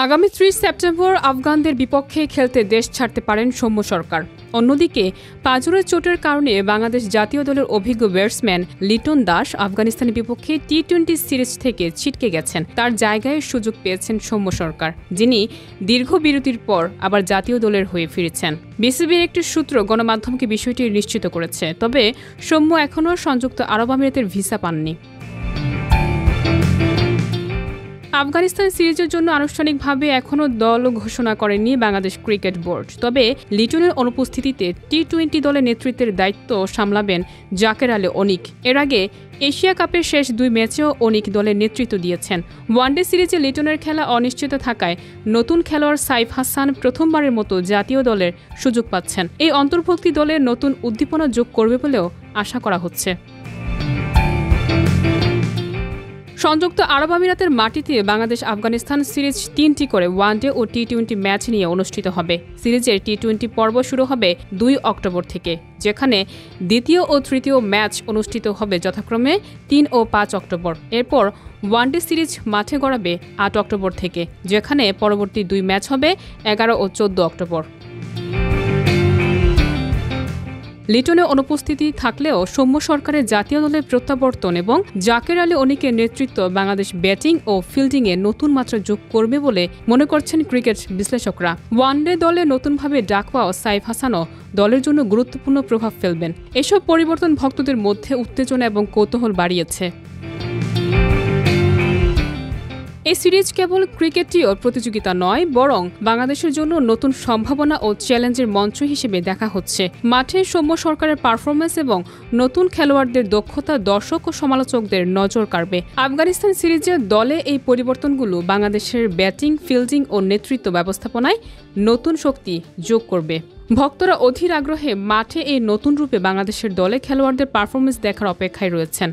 আগামী ৩০ সেপ্টেম্বর আফগানদের বিপক্ষে খেলতে দেশ ছাড়তে পারেন সৌম্য সরকার। অন্যদিকে পাঁজরের চোটের কারণে বাংলাদেশ জাতীয় দলের অভিজ্ঞ ব্যাটসম্যান লিটন দাস আফগানিস্তানের বিপক্ষে টি-20 সিরিজ থেকে ছিটকে গেছেন। তার জায়গায় সুযোগ পেয়েছেন সৌম্য সরকার, যিনি দীর্ঘ বিরতির পর আবার জাতীয় দলের হয়ে ফিরেছেন। বিসিবির একটি সূত্র গণমাধ্যমকে বিষয়টি নিশ্চিত করেছে। তবে সৌম্য এখনও সংযুক্ত আরব আমিরাতের ভিসা পাননি। আফগানিস্তান সিরিজের জন্য আনুষ্ঠানিকভাবে এখনও দল ঘোষণা করেনি বাংলাদেশ ক্রিকেট বোর্ড। তবে লিটনের অনুপস্থিতিতে টি-20 দলের নেতৃত্বের দায়িত্ব সামলাবেন জাকের আলী অনিক। এর আগে এশিয়া কাপের শেষ 2 ম্যাচেও অনিক দলের নেতৃত্ব দিয়েছেন। ওয়ানডে সিরিজে লিটনের খেলা অনিশ্চিত থাকায় নতুন খেলোয়াড় সাইফ হাসান প্রথমবারের মতো জাতীয় দলের সুযোগ পাচ্ছেন। এই অন্তর্ভুক্তি দলের নতুন উদ্দীপনা যোগ করবে বলেও আশা করা হচ্ছে। সংযুক্ত আরব আমিরাতের মাটিতে বাংলাদেশ আফগানিস্তান সিরিজ 3টি করে ওয়ানডে ও টি-20 ম্যাচ নিয়ে অনুষ্ঠিত হবে। সিরিজের টি-20 পর্ব শুরু হবে 2 অক্টোবর থেকে, যেখানে দ্বিতীয় ও তৃতীয় ম্যাচ অনুষ্ঠিত হবে যথাক্রমে 3 ও 5 অক্টোবর। এরপর ওয়ানডে সিরিজ মাঠে গড়াবে 8 অক্টোবর থেকে, যেখানে পরবর্তী 2 ম্যাচ হবে 11 ও 14 অক্টোবর। লিটনের অনুপস্থিতি থাকলেও সৌম্য সরকারের জাতীয় দলের প্রত্যাবর্তন এবং জাকের আলী অনিকের নেতৃত্ব বাংলাদেশ ব্যাটিং ও ফিল্ডিংয়ে নতুন মাত্রা যোগ করবে বলে মনে করছেন ক্রিকেট বিশ্লেষকরা। ওয়ানডে দলে নতুনভাবে ডাক পাওয়া সাইফ হাসানও দলের জন্য গুরুত্বপূর্ণ প্রভাব ফেলবেন। এসব পরিবর্তন ভক্তদের মধ্যে উত্তেজনা এবং কৌতূহল বাড়িয়েছে। এই সিরিজ কেবল ক্রিকেটীয় প্রতিযোগিতা নয়, বরং বাংলাদেশের জন্য নতুন সম্ভাবনা ও চ্যালেঞ্জের মঞ্চ হিসেবে দেখা হচ্ছে। মাঠে সৌম্য সরকারের পারফরম্যান্স এবং নতুন খেলোয়াড়দের দক্ষতা দর্শক ও সমালোচকদের নজর কাড়বে। আফগানিস্তান সিরিজের দলে এই পরিবর্তনগুলো বাংলাদেশের ব্যাটিং, ফিল্ডিং ও নেতৃত্ব ব্যবস্থাপনায় নতুন শক্তি যোগ করবে। ভক্তরা অধীর আগ্রহে মাঠে এই নতুন রূপে বাংলাদেশের দলে খেলোয়াড়দের পারফরম্যান্স দেখার অপেক্ষায় রয়েছেন।